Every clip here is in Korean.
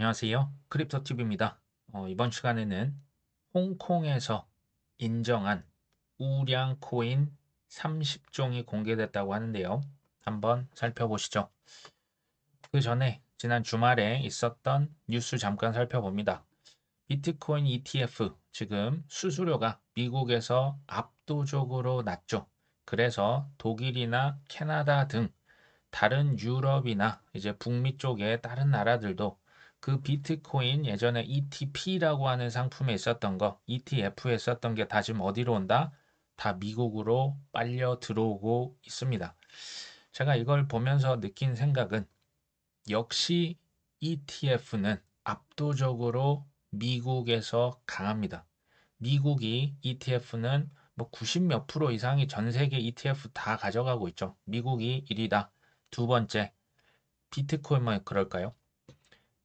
안녕하세요. 크립토TV입니다. 이번 시간에는 홍콩에서 인정한 우량 코인 30종이 공개됐다고 하는데요. 한번 살펴보시죠. 그 전에 지난 주말에 있었던 뉴스 잠깐 살펴봅니다. 비트코인 ETF 지금 수수료가 미국에서 압도적으로 낮죠. 그래서 독일이나 캐나다 등 다른 유럽이나 이제 북미 쪽의 다른 나라들도 그 비트코인 예전에 ETP라고 하는 상품에 있었던 거, ETF에 있었던 게 다 지금 어디로 온다? 다 미국으로 빨려 들어오고 있습니다. 제가 이걸 보면서 느낀 생각은 역시 ETF는 압도적으로 미국에서 강합니다. 미국이 ETF는 뭐 90 몇 프로 이상이 전 세계 ETF 다 가져가고 있죠. 미국이 1위다. 두 번째, 비트코인만 그럴까요?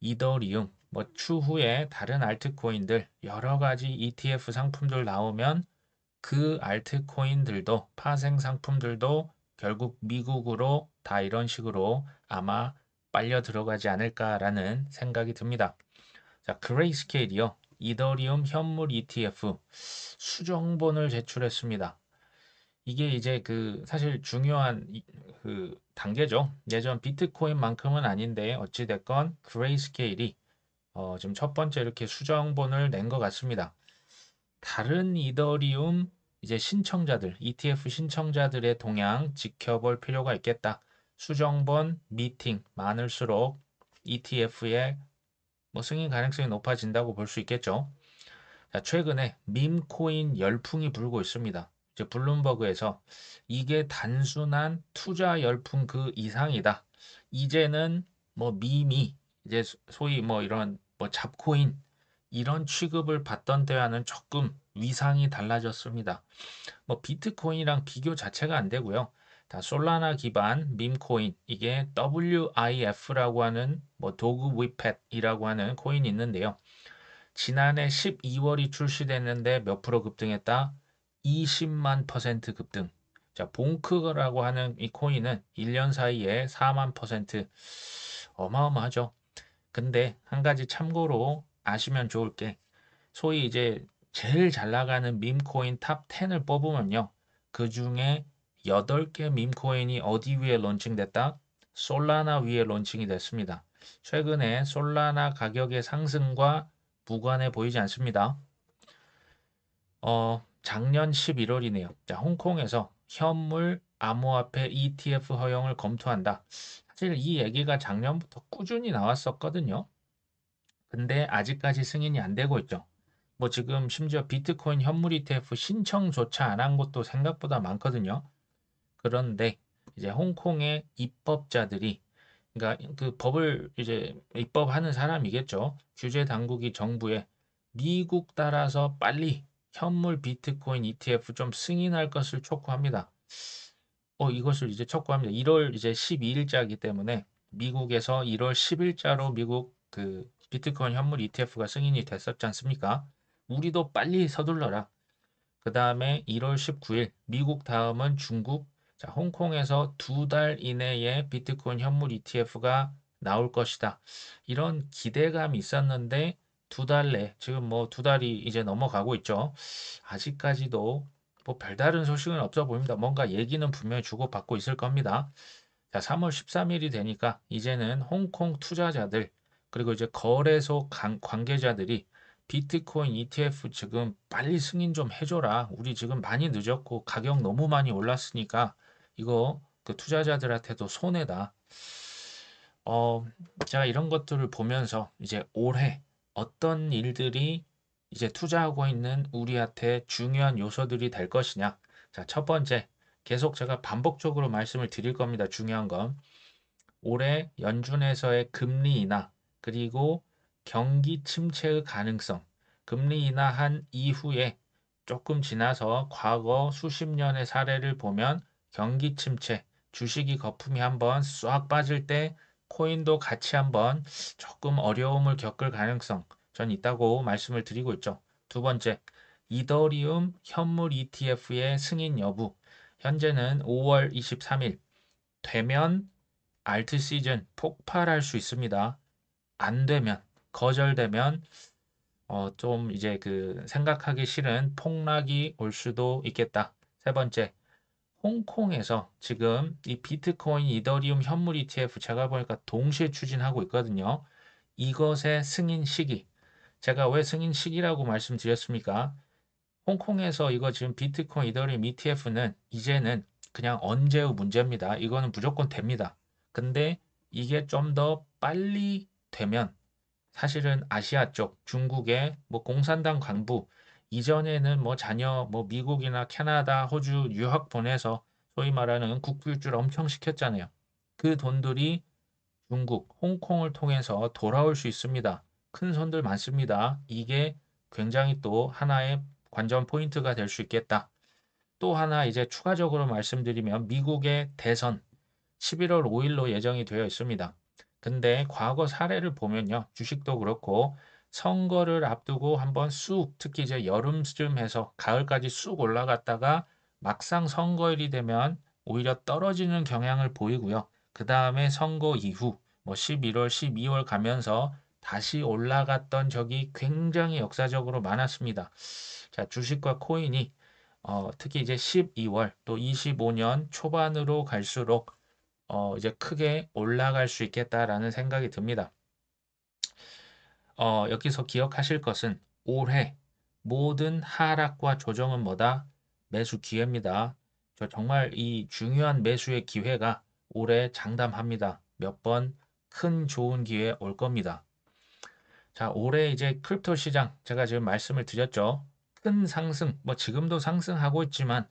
이더리움, 뭐 추후에 다른 알트코인들 여러 가지 ETF 상품들 나오면 그 알트코인들도 파생 상품들도 결국 미국으로 다 이런 식으로 아마 빨려 들어가지 않을까라는 생각이 듭니다. 자, 그레이스케일이요. 이더리움 현물 ETF 수정본을 제출했습니다. 이게 이제 그 사실 중요한 그 단계죠. 예전 비트코인만큼은 아닌데 어찌됐건 그레이스케일이 지금 첫 번째 이렇게 수정본을 낸 것 같습니다. 다른 이더리움 이제 신청자들, ETF 신청자들의 동향 지켜볼 필요가 있겠다. 수정본 미팅 많을수록 ETF의 뭐 승인 가능성이 높아진다고 볼 수 있겠죠. 자, 최근에 밈코인 열풍이 불고 있습니다. 이제 블룸버그에서 이게 단순한 투자 열풍 그 이상이다. 이제는 뭐 밈이 이제 소위 뭐 이런 뭐 잡코인 이런 취급을 받던 때와는 조금 위상이 달라졌습니다. 뭐 비트코인이랑 비교 자체가 안 되고요. 다 솔라나 기반 밈코인 이게 WIF라고 하는 뭐 도구 위펫이라고 하는 코인이 있는데요. 지난해 12월이 출시됐는데 몇 프로 급등했다? 20만 퍼센트 급등. 자, 봉크라고 하는 이 코인은 1년 사이에 4만 퍼센트 어마어마하죠. 근데 한 가지 참고로 아시면 좋을 게 소위 이제 제일 잘 나가는 밈코인 탑 10을 뽑으면요. 그 중에 8개 밈코인이 어디 위에 론칭됐다? 솔라나 위에 론칭이 됐습니다. 최근에 솔라나 가격의 상승과 무관해 보이지 않습니다. 작년 11월이네요. 자, 홍콩에서 현물 암호화폐 ETF 허용을 검토한다. 사실 이 얘기가 작년부터 꾸준히 나왔었거든요. 근데 아직까지 승인이 안 되고 있죠. 뭐 지금 심지어 비트코인 현물 ETF 신청조차 안 한 곳도 생각보다 많거든요. 그런데 이제 홍콩의 입법자들이 그러니까 그 법을 이제 입법하는 사람이겠죠. 규제 당국이 정부에 미국 따라서 빨리 현물 비트코인 ETF 좀 승인할 것을 촉구합니다. 이것을 이제 촉구합니다. 1월 이제 12일자이기 때문에 미국에서 1월 10일자로 미국 그 비트코인 현물 ETF가 승인이 됐었지 않습니까? 우리도 빨리 서둘러라. 그 다음에 1월 19일 미국 다음은 중국. 자, 홍콩에서 2달 이내에 비트코인 현물 ETF가 나올 것이다. 이런 기대감이 있었는데 2달 내, 지금 뭐 2달이 이제 넘어가고 있죠. 아직까지도 뭐 별다른 소식은 없어 보입니다. 뭔가 얘기는 분명히 주고받고 있을 겁니다. 자, 3월 13일이 되니까 이제는 홍콩 투자자들 그리고 이제 거래소 관계자들이 비트코인 ETF 지금 빨리 승인 좀 해줘라. 우리 지금 많이 늦었고 가격 너무 많이 올랐으니까 이거 그 투자자들한테도 손해다. 어, 제가 이런 것들을 보면서 이제 올해 어떤 일들이 이제 투자하고 있는 우리한테 중요한 요소들이 될 것이냐. 자, 첫 번째, 계속 제가 반복적으로 말씀을 드릴 겁니다. 중요한 건. 올해 연준에서의 금리 인하, 그리고 경기 침체의 가능성, 금리 인하한 이후에 조금 지나서 과거 수십 년의 사례를 보면 경기 침체, 주식이 거품이 한번 싹 빠질 때 코인도 같이 한번 조금 어려움을 겪을 가능성 전 있다고 말씀을 드리고 있죠. 두 번째, 이더리움 현물 ETF의 승인 여부. 현재는 5월 23일 되면 알트 시즌 폭발할 수 있습니다. 안 되면 거절되면 좀 이제 그 생각하기 싫은 폭락이 올 수도 있겠다. 세 번째, 홍콩에서 지금 이 비트코인, 이더리움 현물 ETF 제가 보니까 동시에 추진하고 있거든요. 이것의 승인 시기. 제가 왜 승인 시기라고 말씀드렸습니까? 홍콩에서 이거 지금 비트코인, 이더리움 ETF는 이제는 그냥 언제의 문제입니다. 이거는 무조건 됩니다. 근데 이게 좀 더 빨리 되면 사실은 아시아 쪽 중국의 뭐 공산당 간부 이전에는 뭐 자녀 뭐 미국이나 캐나다, 호주 유학 보내서 소위 말하는 국부유출 엄청 시켰잖아요. 그 돈들이 중국, 홍콩을 통해서 돌아올 수 있습니다. 큰 손들 많습니다. 이게 굉장히 또 하나의 관전 포인트가 될 수 있겠다. 또 하나 이제 추가적으로 말씀드리면 미국의 대선 11월 5일로 예정이 되어 있습니다. 근데 과거 사례를 보면요. 주식도 그렇고 선거를 앞두고 한번 쑥 특히 이제 여름쯤 해서 가을까지 쑥 올라갔다가 막상 선거일이 되면 오히려 떨어지는 경향을 보이고요. 그 다음에 선거 이후 뭐 11월, 12월 가면서 다시 올라갔던 적이 굉장히 역사적으로 많았습니다. 자, 주식과 코인이 특히 이제 12월 또 25년 초반으로 갈수록 이제 크게 올라갈 수 있겠다라는 생각이 듭니다. 여기서 기억하실 것은 올해 모든 하락과 조정은 뭐다? 매수 기회입니다. 저 정말 이 중요한 매수의 기회가 올해 장담합니다. 몇 번 큰 좋은 기회 올 겁니다. 자, 올해 이제 크립토 시장 제가 지금 말씀을 드렸죠. 큰 상승, 뭐 지금도 상승하고 있지만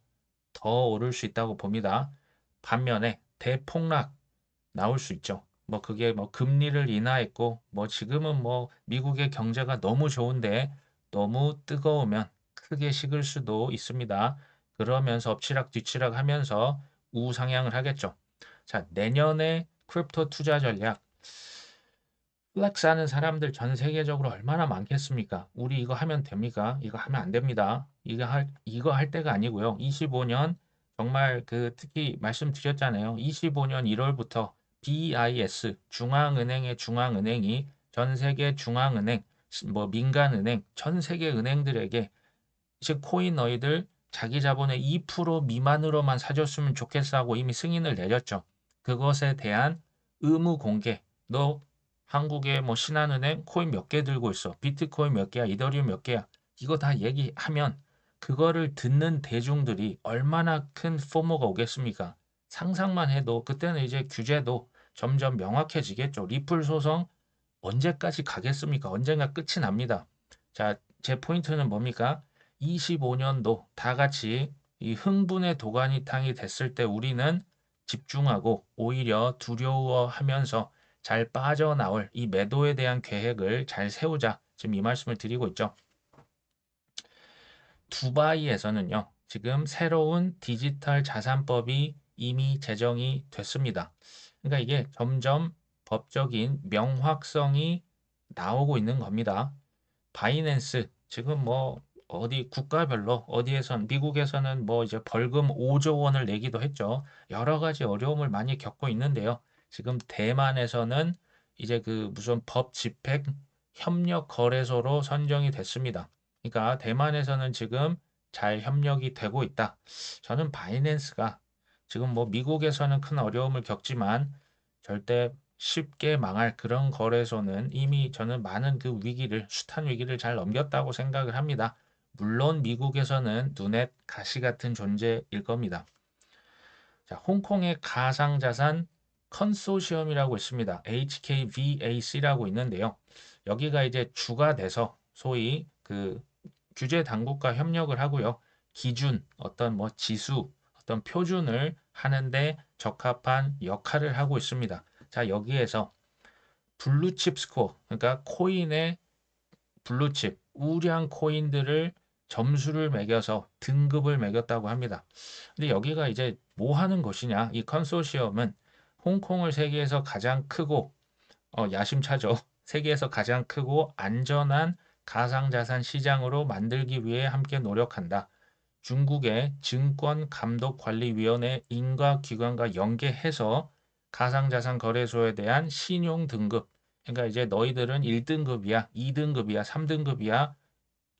더 오를 수 있다고 봅니다. 반면에 대폭락 나올 수 있죠. 뭐 그게 뭐 금리를 인하했고 뭐 지금은 뭐 미국의 경제가 너무 좋은데 너무 뜨거우면 크게 식을 수도 있습니다. 그러면서 엎치락 뒤치락 하면서 우상향을 하겠죠. 자, 내년에 크립토 투자 전략 플렉스 하는 사람들 전 세계적으로 얼마나 많겠습니까? 우리 이거 하면 됩니까? 이거 하면 안 됩니다. 이거 할 때가 아니고요. 25년 정말 그 특히 말씀드렸잖아요. 25년 1월부터 BIS 중앙은행의 중앙은행이 전 세계 중앙은행 뭐 민간은행 전 세계 은행들에게 즉 코인 너희들 자기 자본의 2% 미만으로만 사줬으면 좋겠어 하고 이미 승인을 내렸죠. 그것에 대한 의무 공개. 너 한국의 뭐 신한은행 코인 몇 개 들고 있어. 비트코인 몇 개야. 이더리움 몇 개야. 이거 다 얘기하면 그거를 듣는 대중들이 얼마나 큰 포모가 오겠습니까? 상상만 해도 그때는 이제 규제도 점점 명확해지겠죠. 리플 소송 언제까지 가겠습니까? 언젠가 끝이 납니다. 자, 제 포인트는 뭡니까? 25년도 다 같이 이 흥분의 도가니탕이 됐을 때 우리는 집중하고 오히려 두려워하면서 잘 빠져나올 이 매도에 대한 계획을 잘 세우자. 지금 이 말씀을 드리고 있죠. 두바이에서는요, 지금 새로운 디지털 자산법이 이미 제정이 됐습니다. 그러니까 이게 점점 법적인 명확성이 나오고 있는 겁니다. 바이낸스 지금 뭐 어디 국가별로 어디에선 미국에서는 뭐 이제 벌금 5조 원을 내기도 했죠. 여러 가지 어려움을 많이 겪고 있는데요. 지금 대만에서는 이제 그 무슨 법 집행 협력 거래소로 선정이 됐습니다. 그러니까 대만에서는 지금 잘 협력이 되고 있다. 저는 바이낸스가 지금 뭐 미국에서는 큰 어려움을 겪지만 절대 쉽게 망할 그런 거래소는 이미 저는 많은 그 위기를, 숱한 위기를 잘 넘겼다고 생각을 합니다. 물론 미국에서는 눈에 가시 같은 존재일 겁니다. 자, 홍콩의 가상자산 컨소시엄이라고 있습니다. HKVAC라고 있는데요. 여기가 이제 주가 돼서 소위 그 규제 당국과 협력을 하고요. 기준, 어떤 뭐 지수, 어떤 표준을 하는데 적합한 역할을 하고 있습니다. 자, 여기에서 블루칩 스코어, 그러니까 코인의 블루칩, 우량 코인들을 점수를 매겨서 등급을 매겼다고 합니다. 근데 여기가 이제 뭐 하는 곳이냐? 이 컨소시엄은 홍콩을 세계에서 가장 크고 야심차죠. 세계에서 가장 크고 안전한 가상자산 시장으로 만들기 위해 함께 노력한다. 중국의 증권감독관리위원회 인가기관과 연계해서 가상자산 거래소에 대한 신용 등급, 그러니까 이제 너희들은 1등급이야, 2등급이야, 3등급이야.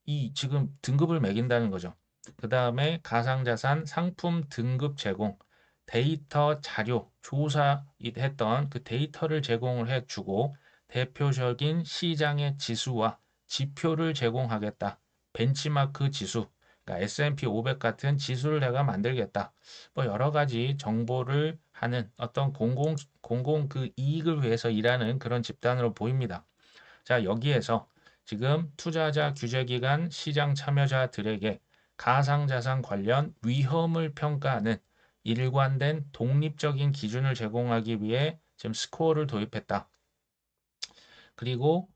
이 지금 등급을 매긴다는 거죠. 그 다음에 가상자산 상품 등급 제공, 데이터 자료 조사했던 그 데이터를 제공을 해주고 대표적인 시장의 지수와 지표를 제공하겠다. 벤치마크 지수, 그러니까 S&P 500 같은 지수를 내가 만들겠다. 뭐 여러 가지 정보를 하는 어떤 공공 그 이익을 위해서 일하는 그런 집단으로 보입니다. 자, 여기에서 지금 투자자 규제기관 시장 참여자들에게 가상자산 관련 위험을 평가하는 일관된 독립적인 기준을 제공하기 위해 지금 스코어를 도입했다. 그리고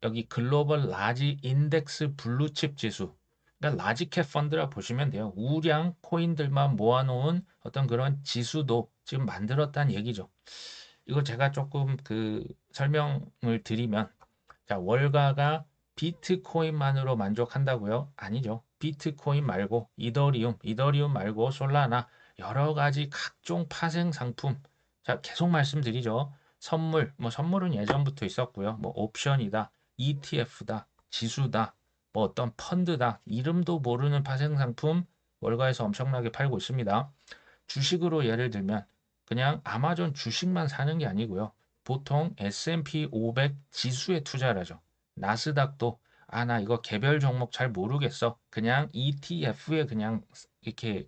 여기 글로벌 라지 인덱스 블루칩 지수, 그러니까 라지캡 펀드라 보시면 돼요. 우량 코인들만 모아놓은 어떤 그런 지수도 지금 만들었다는 얘기죠. 이거 제가 조금 그 설명을 드리면, 자, 월가가 비트코인만으로 만족한다고요? 아니죠. 비트코인 말고 이더리움 말고 솔라나 여러 가지 각종 파생 상품. 자, 계속 말씀드리죠. 선물, 뭐 선물은 예전부터 있었고요. 뭐 옵션이다, ETF다, 지수다, 뭐 어떤 펀드다, 이름도 모르는 파생 상품 월가에서 엄청나게 팔고 있습니다. 주식으로 예를 들면 그냥 아마존 주식만 사는 게 아니고요. 보통 S&P 500 지수에 투자를 하죠. 나스닥도 나 이거 개별 종목 잘 모르겠어. 그냥 ETF에 그냥 이렇게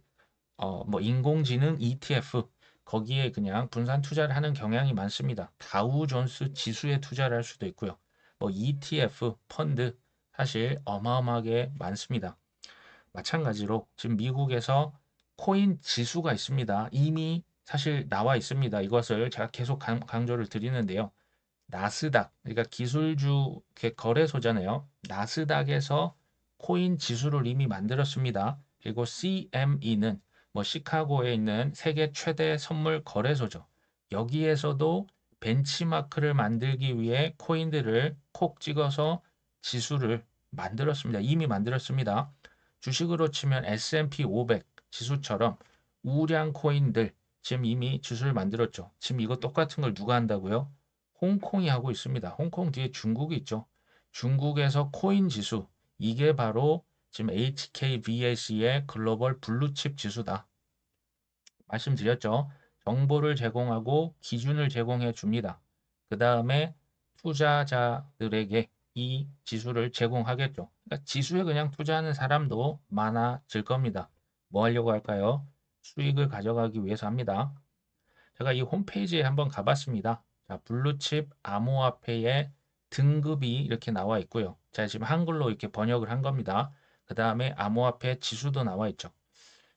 뭐 인공지능 ETF 거기에 그냥 분산 투자를 하는 경향이 많습니다. 다우존스 지수에 투자를 할 수도 있고요. 뭐 ETF 펀드 사실 어마어마하게 많습니다. 마찬가지로 지금 미국에서 코인 지수가 있습니다. 이미 사실 나와 있습니다. 이것을 제가 계속 강조를 드리는데요. 나스닥, 그러니까 기술주 거래소잖아요. 나스닥에서 코인 지수를 이미 만들었습니다. 그리고 CME는 뭐 시카고에 있는 세계 최대 선물 거래소죠. 여기에서도 벤치마크를 만들기 위해 코인들을 콕 찍어서 지수를 만들었습니다. 이미 만들었습니다. 주식으로 치면 S&P 500 지수처럼 우량 코인들 지금 이미 지수를 만들었죠. 지금 이거 똑같은 걸 누가 한다고요? 홍콩이 하고 있습니다. 홍콩 뒤에 중국이 있죠. 중국에서 코인 지수, 이게 바로 지금 HKVAC의 글로벌 블루칩 지수다. 말씀드렸죠. 정보를 제공하고 기준을 제공해 줍니다. 그 다음에 투자자들에게 이 지수를 제공하겠죠. 그러니까 지수에 그냥 투자하는 사람도 많아질 겁니다. 뭐 하려고 할까요? 수익을 가져가기 위해서 합니다. 제가 이 홈페이지에 한번 가봤습니다. 자, 블루칩 암호화폐의 등급이 이렇게 나와 있고요. 자, 지금 한글로 이렇게 번역을 한 겁니다. 그 다음에 암호화폐 지수도 나와 있죠.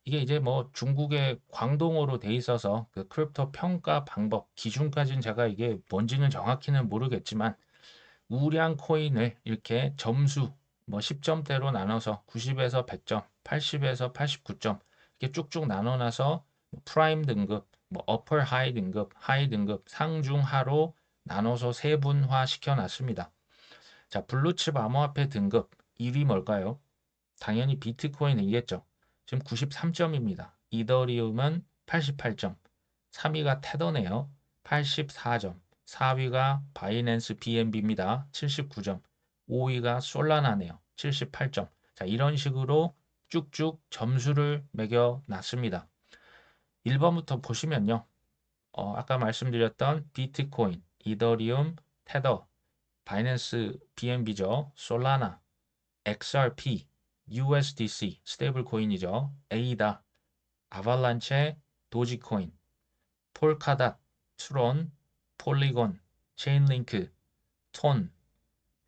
이게 이제 뭐 중국의 광동어로 돼 있어서 그 크립토 평가 방법 기준까지는 제가 이게 뭔지는 정확히는 모르겠지만 우량 코인을 이렇게 점수 뭐 10점대로 나눠서 90에서 100점, 80에서 89점 이렇게 쭉쭉 나눠놔서 프라임 등급, 뭐 어퍼 하이 등급, 상중 하로 나눠서 세분화 시켜놨습니다. 자, 블루칩 암호화폐 등급 1위 뭘까요? 당연히 비트코인이겠죠. 지금 93점입니다. 이더리움은 88점, 3위가 테더네요. 84점, 4위가 바이낸스 BNB입니다. 79점, 5위가 솔라나네요. 78점. 자, 이런 식으로 쭉쭉 점수를 매겨 놨습니다. 1번부터 보시면요. 아까 말씀드렸던 비트코인, 이더리움, 테더, 바이낸스 BNB죠. 솔라나, XRP, USDC, 스테이블 코인이죠. 에이다, 아발란체, 도지코인, 폴카닷, 트론, 폴리곤, 체인링크, 톤,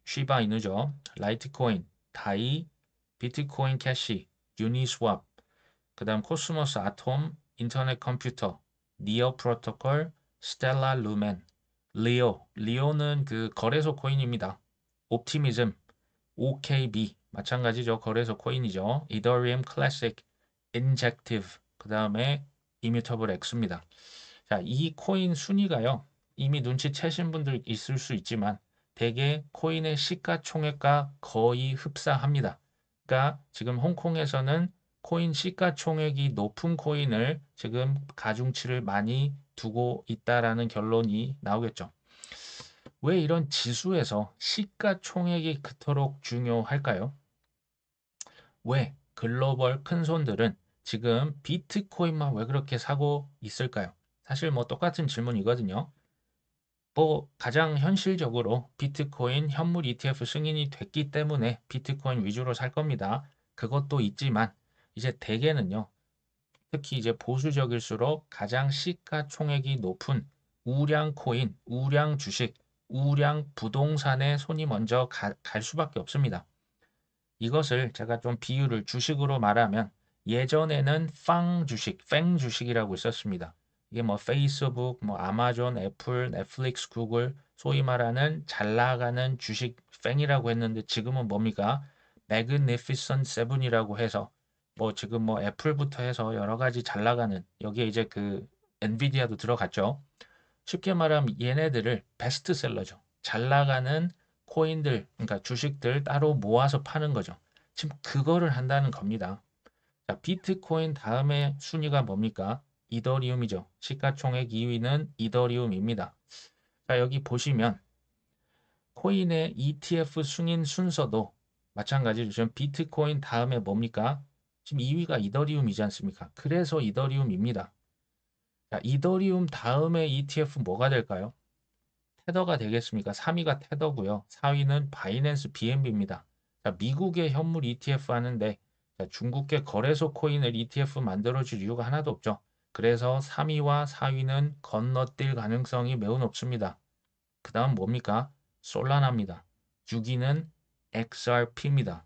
쉬바이누죠. 라이트코인, 다이, 비트코인 캐시, 유니스왑, 그 다음 코스모스 아톰, 인터넷 컴퓨터, 니어 프로토콜, 스텔라 루멘, 리오는 그 거래소 코인입니다. 옵티미즘, OKB 마찬가지죠. 거래소 코인이죠. 이더리움 클래식, 인젝티브, 그 다음에 이뮤터블 X입니다. 자, 이 코인 순위가요. 이미 눈치채신 분들 있을 수 있지만 대개 코인의 시가총액과 거의 흡사합니다. 그러니까 지금 홍콩에서는 코인 시가총액이 높은 코인을 지금 가중치를 많이 두고 있다라는 결론이 나오겠죠. 왜 이런 지수에서 시가총액이 그토록 중요할까요? 왜 글로벌 큰손들은 지금 비트코인만 왜 그렇게 사고 있을까요? 사실 뭐 똑같은 질문이거든요. 뭐 가장 현실적으로 비트코인 현물 ETF 승인이 됐기 때문에 비트코인 위주로 살 겁니다. 그것도 있지만 이제 대개는요. 특히 이제 보수적일수록 가장 시가총액이 높은 우량 코인, 우량 주식, 우량 부동산에 손이 먼저 갈 수밖에 없습니다. 이것을 제가 좀 비유를 주식으로 말하면 예전에는 팡 주식, 팽 주식이라고 있었습니다. 이게 뭐 페이스북, 뭐 아마존, 애플, 넷플릭스, 구글 소위 말하는 잘 나가는 주식 팽이라고 했는데 지금은 뭡니까? 매그니피선트 세븐이라고 해서 뭐 지금 뭐 애플부터 해서 여러 가지 잘 나가는 여기에 이제 그 엔비디아도 들어갔죠. 쉽게 말하면 얘네들을 베스트셀러죠. 잘 나가는 코인들, 그러니까 주식들 따로 모아서 파는 거죠. 지금 그거를 한다는 겁니다. 자, 비트코인 다음에 순위가 뭡니까? 이더리움이죠. 시가총액 2위는 이더리움입니다. 자, 여기 보시면 코인의 ETF 승인 순서도 마찬가지로 지금 비트코인 다음에 뭡니까? 지금 2위가 이더리움이지 않습니까? 그래서 이더리움입니다. 자, 이더리움 다음에 ETF 뭐가 될까요? 테더가 되겠습니까? 3위가 테더고요. 4위는 바이낸스 BNB입니다. 자, 미국의 현물 ETF 하는데 자, 중국계 거래소 코인을 ETF 만들어줄 이유가 하나도 없죠. 그래서 3위와 4위는 건너뛸 가능성이 매우 높습니다. 그 다음 뭡니까? 솔라나입니다. 6위는 XRP입니다.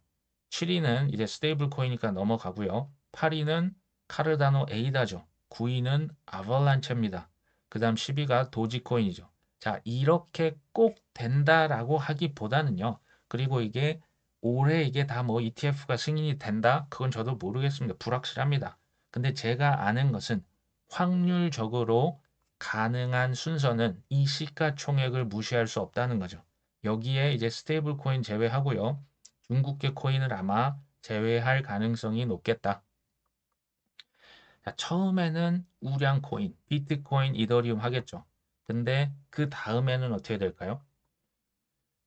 7위는 이제 스테이블 코인이니까 넘어가고요. 8위는 카르다노 에이다죠. 9위는 아발란체입니다. 그 다음 10위가 도지코인이죠. 자, 이렇게 꼭 된다라고 하기보다는요. 그리고 이게 올해 이게 다 뭐 ETF가 승인이 된다? 그건 저도 모르겠습니다. 불확실합니다. 근데 제가 아는 것은 확률적으로 가능한 순서는 이 시가총액을 무시할 수 없다는 거죠. 여기에 이제 스테이블 코인 제외하고요. 중국계 코인을 아마 제외할 가능성이 높겠다. 자, 처음에는 우량 코인, 비트코인, 이더리움 하겠죠. 근데 그 다음에는 어떻게 될까요?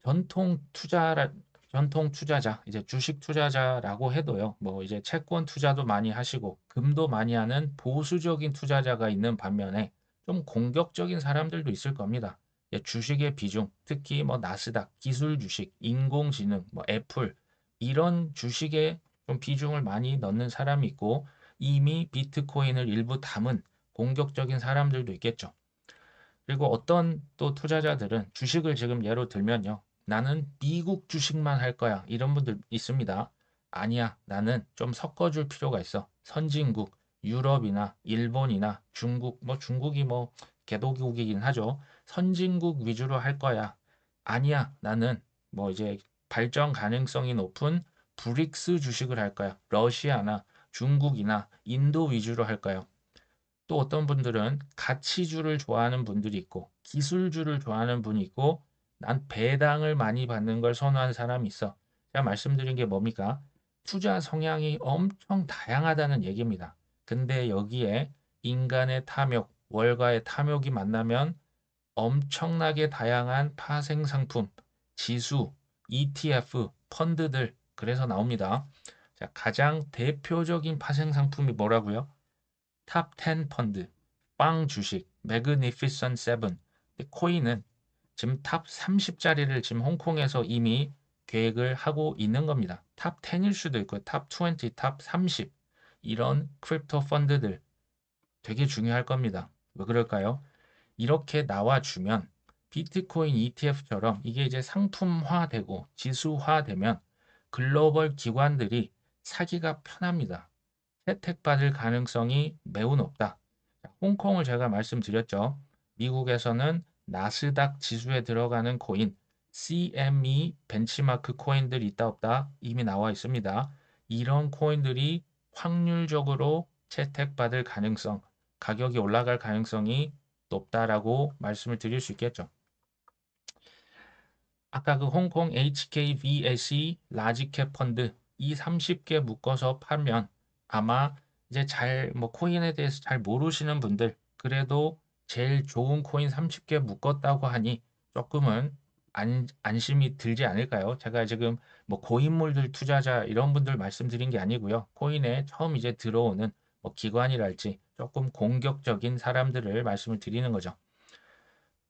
전통 투자 전통 투자자, 이제 주식 투자자라고 해도요. 뭐 이제 채권 투자도 많이 하시고 금도 많이 하는 보수적인 투자자가 있는 반면에 좀 공격적인 사람들도 있을 겁니다. 주식의 비중, 특히 뭐 나스닥, 기술 주식, 인공지능, 뭐 애플 이런 주식에 좀 비중을 많이 넣는 사람이 있고 이미 비트코인을 일부 담은 공격적인 사람들도 있겠죠. 그리고 어떤 또 투자자들은 주식을 지금 예로 들면요. 나는 미국 주식만 할 거야. 이런 분들 있습니다. 아니야. 나는 좀 섞어줄 필요가 있어. 선진국, 유럽이나 일본이나 중국, 뭐 중국이 뭐 개도국이긴 하죠. 선진국 위주로 할 거야. 아니야. 나는 뭐 이제 발전 가능성이 높은 브릭스 주식을 할 거야. 러시아나 중국이나 인도 위주로 할 거야. 또 어떤 분들은 가치주를 좋아하는 분들이 있고 기술주를 좋아하는 분이 있고 난 배당을 많이 받는 걸 선호하는 사람이 있어. 제가 말씀드린 게 뭡니까? 투자 성향이 엄청 다양하다는 얘기입니다. 근데 여기에 인간의 탐욕, 월가의 탐욕이 만나면 엄청나게 다양한 파생 상품, 지수, ETF, 펀드들 그래서 나옵니다. 자, 가장 대표적인 파생 상품이 뭐라고요? 탑 10 펀드, 빵 주식, 매그니피선 세븐, 코인은 지금 탑 30자리를 지금 홍콩에서 이미 계획을 하고 있는 겁니다. 탑 10일 수도 있고 탑 20, 탑 30 이런 크립토 펀드들 되게 중요할 겁니다. 왜 그럴까요? 이렇게 나와주면 비트코인 ETF처럼 이게 이제 상품화되고 지수화되면 글로벌 기관들이 사기가 편합니다. 혜택받을 가능성이 매우 높다. 홍콩을 제가 말씀드렸죠. 미국에서는 나스닥 지수에 들어가는 코인 CME 벤치마크 코인들 있다 없다 이미 나와 있습니다. 이런 코인들이 확률적으로 채택받을 가능성, 가격이 올라갈 가능성이 높다라고 말씀을 드릴 수 있겠죠. 아까 그 홍콩 HKVSE 라지캡 펀드 이 30개 묶어서 팔면 아마 이제 뭐 코인에 대해서 잘 모르시는 분들 그래도 제일 좋은 코인 30개 묶었다고 하니 조금은 안심이 들지 않을까요? 제가 지금 뭐 고인물들 투자자 이런 분들 말씀드린 게 아니고요. 코인에 처음 이제 들어오는 뭐 기관이랄지 조금 공격적인 사람들을 말씀을 드리는 거죠.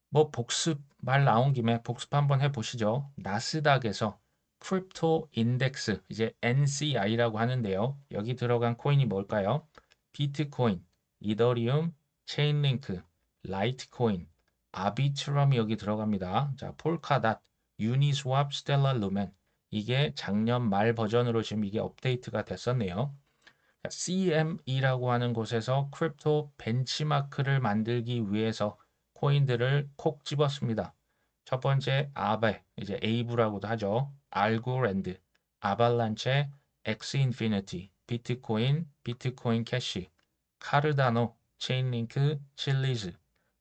뭐 복습 말 나온 김에 복습 한번 해보시죠. 나스닥에서 크립토 인덱스 이제 NCI라고 하는데요. 여기 들어간 코인이 뭘까요? 비트코인, 이더리움, 체인링크, 라이트코인, 아비트럼이 여기 들어갑니다. 자, 폴카닷, 유니스왑, 스텔라 루멘 이게 작년 말 버전으로 지금 이게 업데이트가 됐었네요. CME라고 하는 곳에서 크립토 벤치마크를 만들기 위해서 코인들을 콕 집었습니다. 첫 번째 아베, 이제 에이브라고도 하죠. 알고랜드, 아발란체, 엑스인피니티, 비트코인, 비트코인 캐시, 카르다노, 체인링크, 칠리즈,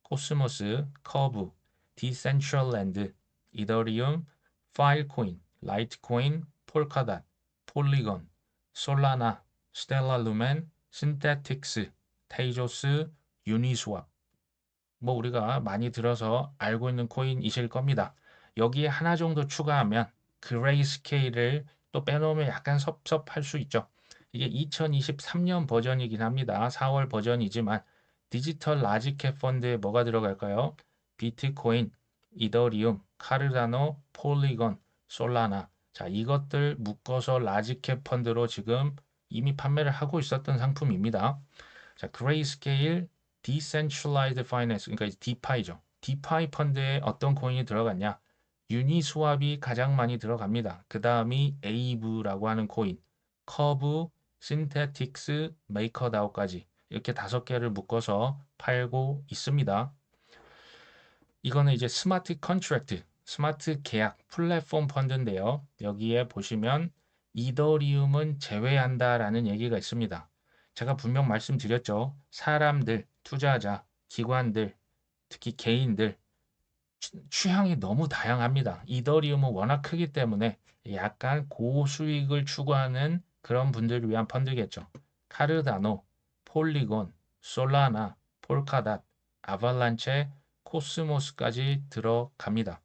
코스모스, 커브, 디센트럴랜드, 이더리움, 파일코인, 라이트코인, 폴카닷, 폴리건, 솔라나, 스텔라 루멘, 신테틱스, 테이조스, 유니스왑 뭐 우리가 많이 들어서 알고 있는 코인이실 겁니다. 여기에 하나 정도 추가하면 그레이스케일을 또 빼놓으면 약간 섭섭할 수 있죠. 이게 2023년 버전이긴 합니다. 4월 버전이지만 디지털 라지캡 펀드에 뭐가 들어갈까요? 비트코인, 이더리움, 카르다노, 폴리건, 솔라나. 자, 이것들 묶어서 라지캡 펀드로 지금 이미 판매를 하고 있었던 상품입니다. 자, 그레이스케일 Decentralized Finance, 그러니까 이제 디파이죠. 디파이 펀드에 어떤 코인이 들어갔냐? 유니스왑이 가장 많이 들어갑니다. 그 다음이 에이브라고 하는 코인, 커브, 신테틱스, 메이커다오까지 이렇게 5개를 묶어서 팔고 있습니다. 이거는 이제 스마트 컨트랙트, 스마트 계약 플랫폼 펀드인데요. 여기에 보시면 이더리움은 제외한다라는 얘기가 있습니다. 제가 분명 말씀드렸죠. 사람들, 투자자, 기관들, 특히 개인들 취향이 너무 다양합니다. 이더리움은 워낙 크기 때문에 약간 고수익을 추구하는 그런 분들을 위한 펀드겠죠. 카르다노, 폴리곤, 솔라나, 폴카닷, 아발란체, 코스모스까지 들어갑니다.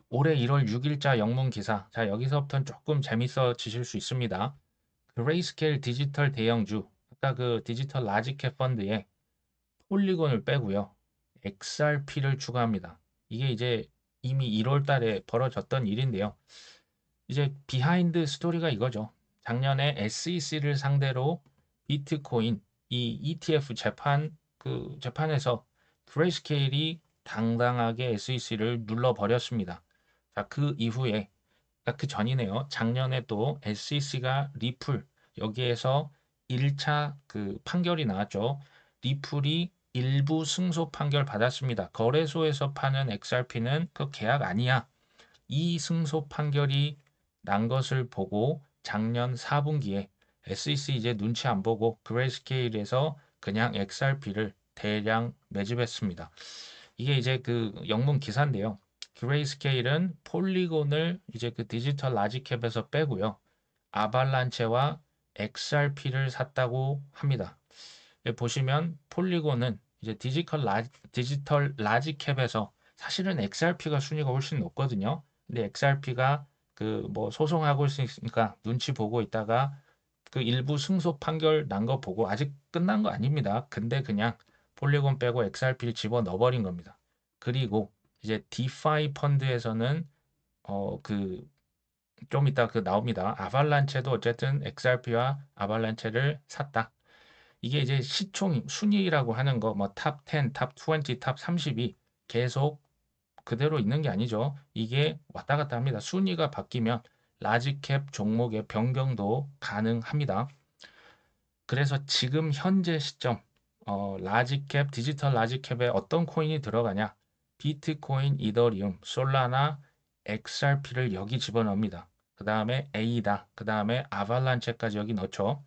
올해 1월 6일자 영문 기사. 자, 여기서부터는 조금 재밌어지실 수 있습니다. 그레이스케일 디지털 대형주, 아까 그 디지털 라지캡 펀드에 폴리곤을 빼고요. XRP를 추가합니다. 이게 이제 이미 1월 달에 벌어졌던 일인데요. 이제 비하인드 스토리가 이거죠. 작년에 SEC를 상대로 비트코인 이 ETF 재판에서 그레이스케일이 당당하게 SEC를 눌러버렸습니다. 자, 그 이후에 그 전이네요. 작년에 또 SEC가 리플 여기에서 1차 그 판결이 나왔죠. 리플이 일부 승소 판결 받았습니다. 거래소에서 파는 XRP는 그 계약 아니야. 이 승소 판결이 난 것을 보고 작년 4분기에 SEC 이제 눈치 안 보고 그레이스케일에서 그냥 XRP를 대량 매집했습니다. 이게 이제 그 영문 기사인데요. 그레이스케일은 폴리곤을 이제 그 디지털 라지캡에서 빼고요. 아발란체와 XRP를 샀다고 합니다. 보시면 폴리곤은 이제 디지털 라지캡에서 사실은 XRP가 순위가 훨씬 높거든요. 근데 XRP가 그 뭐 소송하고 있으니까 눈치 보고 있다가 그 일부 승소 판결 난 거 보고 아직 끝난 거 아닙니다. 근데 그냥 폴리곤 빼고 XRP를 집어 넣어버린 겁니다. 그리고 이제 디파이 펀드에서는 그 좀 이따 그 나옵니다. 아발란체도 어쨌든 XRP와 아발란체를 샀다. 이게 이제 시총 순위라고 하는 거 뭐 탑 10, 탑 20, 탑 30이 계속 그대로 있는 게 아니죠. 이게 왔다 갔다 합니다. 순위가 바뀌면 라지캡 종목의 변경도 가능합니다. 그래서 지금 현재 시점 라지캡 디지털 라지캡에 어떤 코인이 들어가냐? 비트코인, 이더리움, 솔라나, XRP를 여기 집어넣습니다. 그 다음에 에이다, 그 다음에 아발란체까지 여기 넣죠.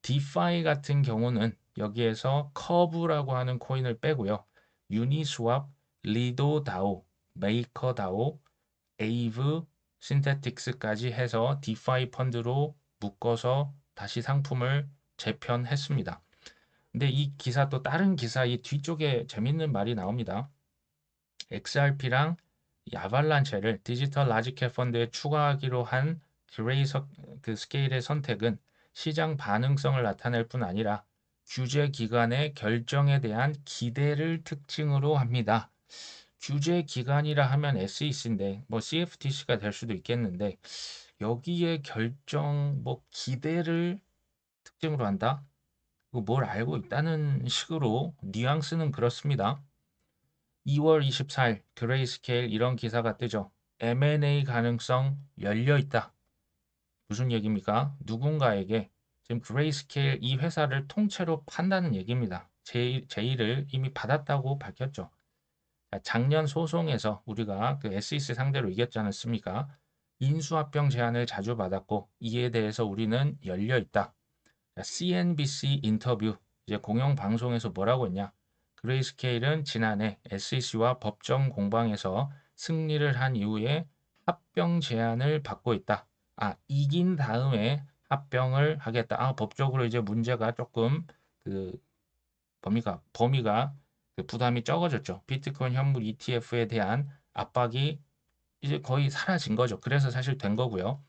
디파이 같은 경우는 여기에서 커브라고 하는 코인을 빼고요. 유니스왑, 리도다오, 메이커다오, 에이브, 신테틱스까지 해서 디파이 펀드로 묶어서 다시 상품을 재편했습니다. 근데 이 기사 또 다른 기사 이 뒤쪽에 재밌는 말이 나옵니다. XRP랑 이 아발란체를 디지털 라지캡 펀드에 추가하기로 한 그 스케일의 선택은 시장 반응성을 나타낼 뿐 아니라 규제 기관의 결정에 대한 기대를 특징으로 합니다. 규제 기관이라 하면 SEC인데 뭐 CFTC가 될 수도 있겠는데 여기에 결정 뭐 기대를 특징으로 한다? 이거 뭘 알고 있다는 식으로 뉘앙스는 그렇습니다. 2월 24일 그레이스케일 이런 기사가 뜨죠. M&A 가능성 열려 있다. 무슨 얘기입니까? 누군가에게 지금 그레이스케일 이 회사를 통째로 판다는 얘기입니다. 제의를 이미 받았다고 밝혔죠. 작년 소송에서 우리가 그 SEC 상대로 이겼지 않았습니까? 인수합병 제안을 자주 받았고 이에 대해서 우리는 열려 있다. CNBC 인터뷰 이제 공영 방송에서 뭐라고 했냐? 그레이스케일은 지난해 SEC와 법정 공방에서 승리를 한 이후에 합병 제안을 받고 있다. 이긴 다음에 합병을 하겠다. 법적으로 이제 문제가 조금 그 범위가 그 부담이 적어졌죠. 비트코인 현물 ETF에 대한 압박이 이제 거의 사라진 거죠. 그래서 사실 된 거고요.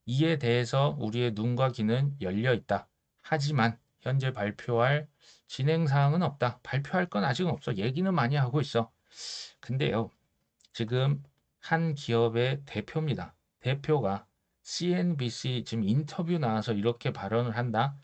이에 대해서 우리의 눈과 귀는 열려 있다. 하지만 현재 발표할 진행 사항은 없다. 발표할 건 아직은 없어. 얘기는 많이 하고 있어. 근데요, 지금 한 기업의 대표입니다. 대표가 CNBC 지금 인터뷰 나와서 이렇게 발언을 한다?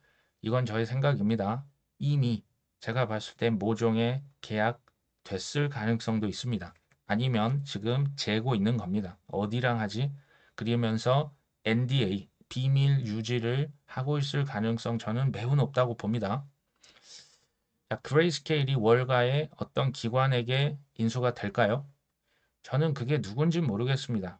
이건 저의 생각입니다. 이미 제가 봤을 때 모종의 계약 됐을 가능성도 있습니다. 아니면 지금 재고 있는 겁니다. 어디랑 하지? 그러면서 NDA, 비밀 유지를 하고 있을 가능성 저는 매우 높다고 봅니다. 자, 그레이스케일이 월가의 어떤 기관에게 인수가 될까요? 저는 그게 누군지 모르겠습니다.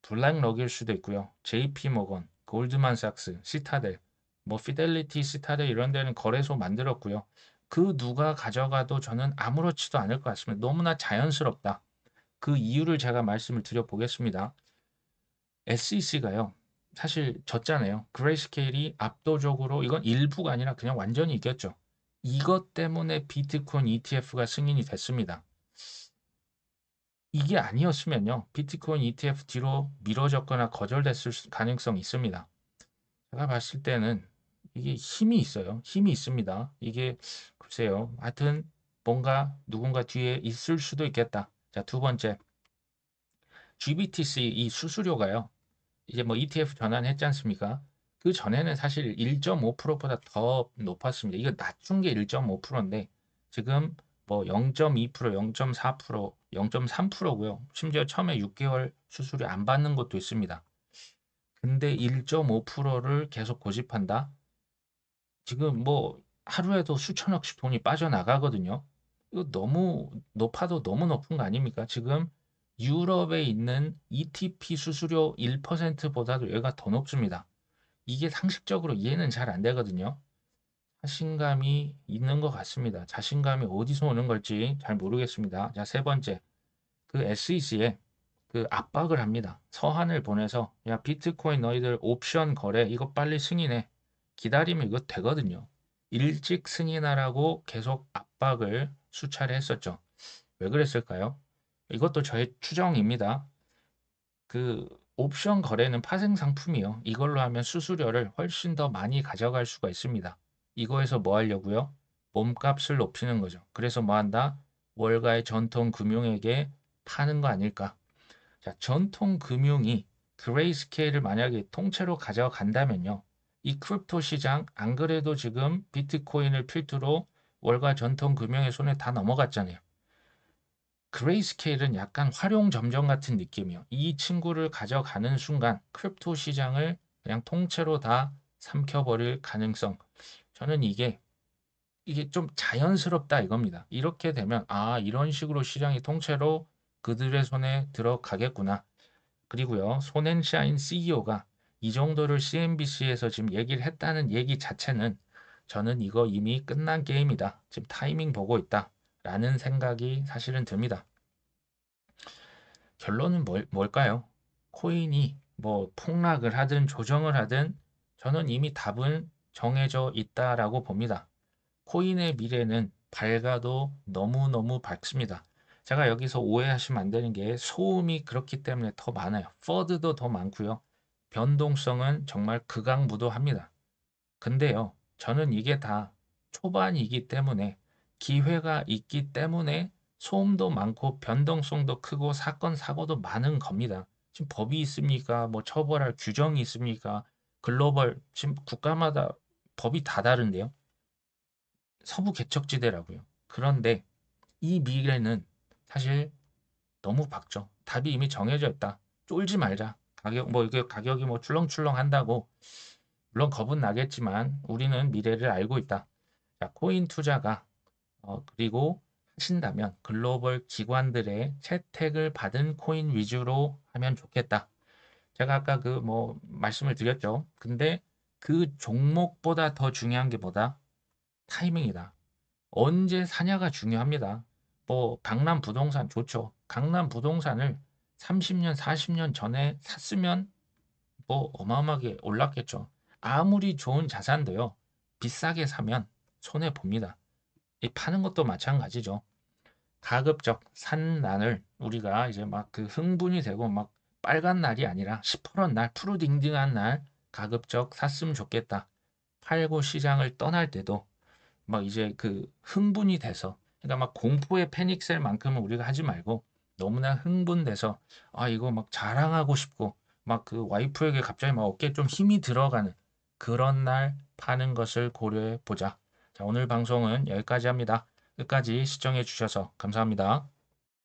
블랙록일 수도 있고요. JP 모건, 골드만삭스, 시타델, 뭐 피델리티, 시타델 이런 데는 거래소 만들었고요. 그 누가 가져가도 저는 아무렇지도 않을 것 같습니다. 너무나 자연스럽다. 그 이유를 제가 말씀을 드려보겠습니다. SEC가요. 사실 졌잖아요. 그레이스케일이 압도적으로 이건 일부가 아니라 그냥 완전히 이겼죠. 이것 때문에 비트코인 ETF가 승인이 됐습니다. 이게 아니었으면요. 비트코인 ETF 뒤로 미뤄졌거나 거절됐을 가능성이 있습니다. 제가 봤을 때는 이게 힘이 있어요. 힘이 있습니다. 이게 글쎄요. 하여튼 뭔가 누군가 뒤에 있을 수도 있겠다. 자, 두 번째. GBTC 이 수수료가요. 이제 뭐 ETF 전환했지 않습니까? 그 전에는 사실 1.5%보다 더 높았습니다. 이거 낮춘 게 1.5%인데 지금 뭐 0.2%, 0.4%, 0.3%고요. 심지어 처음에 6개월 수수료 안 받는 것도 있습니다. 근데 1.5%를 계속 고집한다? 지금 뭐 하루에도 수천억씩 돈이 빠져나가거든요. 이거 너무 높아도 너무 높은 거 아닙니까? 지금 유럽에 있는 ETP 수수료 1%보다도 얘가 더 높습니다. 이게 상식적으로 이해는 잘 안 되거든요. 자신감이 있는 것 같습니다. 자신감이 어디서 오는 걸지 잘 모르겠습니다. 자, 세 번째. 그 SEC에 그 압박을 합니다. 서한을 보내서 야, 비트코인 너희들 옵션 거래 이거 빨리 승인해. 기다리면 이거 되거든요. 일찍 승인하라고 계속 압박을 수차례 했었죠. 왜 그랬을까요? 이것도 저의 추정입니다. 그 옵션 거래는 파생 상품이요. 이걸로 하면 수수료를 훨씬 더 많이 가져갈 수가 있습니다. 이거에서 뭐 하려고요? 몸값을 높이는 거죠. 그래서 뭐 한다? 월가의 전통 금융에게 파는 거 아닐까? 자, 전통 금융이 그레이스케일을 만약에 통째로 가져간다면요. 이 크립토 시장 안 그래도 지금 비트코인을 필두로 월가 전통 금융의 손에 다 넘어갔잖아요. 그레이스케일은 약간 활용점정 같은 느낌이요. 이 친구를 가져가는 순간 크립토 시장을 그냥 통째로 다 삼켜버릴 가능성. 저는 이게 좀 자연스럽다 이겁니다. 이렇게 되면 이런 식으로 시장이 통째로 그들의 손에 들어가겠구나. 그리고요, 손앤샤인 CEO가 이 정도를 CNBC에서 지금 얘기를 했다는 얘기 자체는 저는 이거 이미 끝난 게임이다. 지금 타이밍 보고 있다. 라는 생각이 사실은 듭니다. 결론은 뭘까요? 코인이 뭐 폭락을 하든 조정을 하든 저는 이미 답은 정해져 있다라고 봅니다. 코인의 미래는 밝아도 너무너무 밝습니다. 제가 여기서 오해하시면 안 되는 게 소음이 그렇기 때문에 더 많아요. 퍼드도 더 많고요. 변동성은 정말 극악무도합니다. 근데요, 저는 이게 다 초반이기 때문에 기회가 있기 때문에 소음도 많고 변동성도 크고 사건 사고도 많은 겁니다. 지금 법이 있습니까? 뭐 처벌할 규정이 있습니까? 글로벌 지금 국가마다 법이 다 다른데요. 서부 개척지대라고요. 그런데 이 미래는 사실 너무 밝죠. 답이 이미 정해져 있다. 쫄지 말자. 가격 뭐 이게 가격이 뭐 출렁출렁 한다고 물론 겁은 나겠지만 우리는 미래를 알고 있다. 자, 코인 투자가 그리고 하신다면 글로벌 기관들의 채택을 받은 코인 위주로 하면 좋겠다. 제가 아까 그 뭐 말씀을 드렸죠. 근데 그 종목보다 더 중요한 게 뭐다? 타이밍이다. 언제 사냐가 중요합니다. 뭐 강남 부동산 좋죠. 강남 부동산을 30년, 40년 전에 샀으면 뭐 어마어마하게 올랐겠죠. 아무리 좋은 자산도요. 비싸게 사면 손해 봅니다. 이 파는 것도 마찬가지죠. 가급적 산 날을 우리가 이제 막 그 흥분이 되고 막 빨간 날이 아니라 시퍼런 날, 푸르딩딩한 날 가급적 샀으면 좋겠다. 팔고 시장을 떠날 때도 막 이제 그 흥분이 돼서 그러니까 막 공포의 패닉셀만큼은 우리가 하지 말고 너무나 흥분돼서 아 이거 막 자랑하고 싶고 막 그 와이프에게 갑자기 막 어깨에 좀 힘이 들어가는 그런 날 파는 것을 고려해 보자. 자, 오늘 방송은 여기까지 합니다. 끝까지 시청해 주셔서 감사합니다.